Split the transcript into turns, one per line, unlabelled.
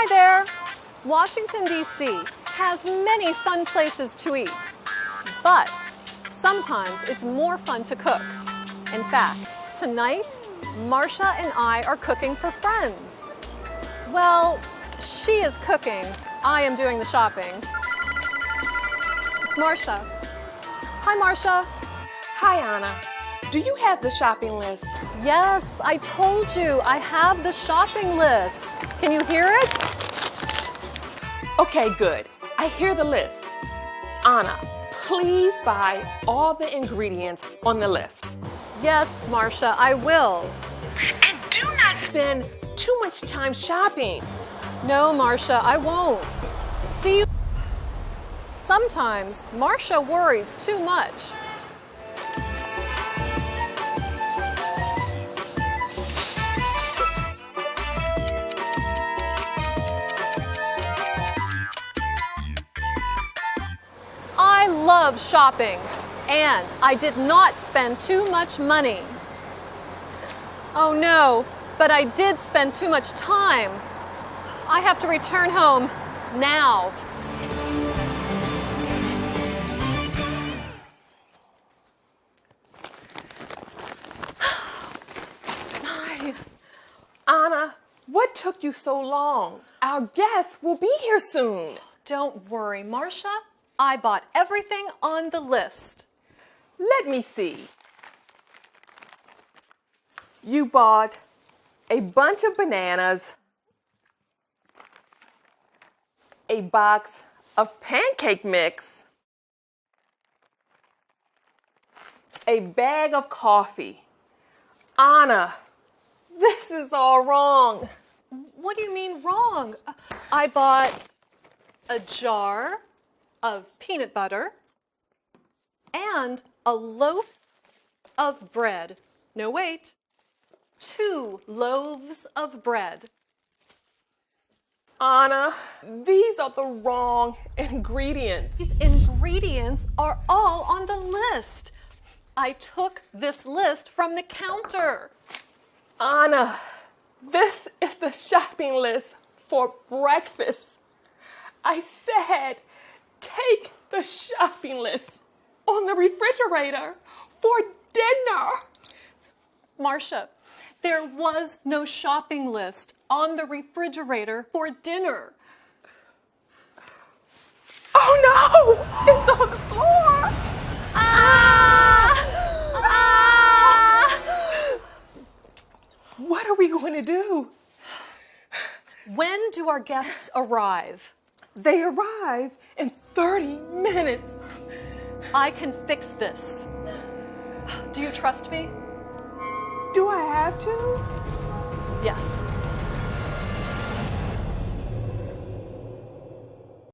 Hi there! Washington, D.C. has many fun places to eat, but sometimes it's more fun to cook. In fact, tonight, Marcia and I are cooking for friends. Well, she is cooking, I am doing the shopping. It's Marcia. Hi, Marcia.
Hi, Anna. Do you have the shopping list?
Yes, I told you, I have the shopping list. Can you hear it?
Okay, good. I hear the list. Anna, please buy all the ingredients on the list.
Yes, Marcia, I will.
And do not spend too much time shopping.
No, Marcia, I won't. See, sometimes Marcia worries too much. I love shopping, and I did not spend too much money. Oh no, but I did spend too much time. I have to return home now.
Anna, what took you so long? Our guests will be here soon.
Don't worry, Marcia. I bought everything on the list.
Let me see. You bought a bunch of bananas, a box of pancake mix, a bag of coffee. Anna, this is all wrong.
What do you mean wrong? I bought a jar of peanut butter and a loaf of bread. No, wait. 2 loaves of bread.
Anna, these are the wrong ingredients.
These ingredients are all on the list. I took this list from the counter.
Anna, this is the shopping list for breakfast. I said, take the shopping list on the refrigerator for dinner.
Marcia, there was no shopping list on the refrigerator for dinner.
Oh no! It's on the floor! What are we going to do?
When do our guests arrive?
They arrive in 30 minutes.
I can fix this. Do you trust me?
Do I have to?
Yes.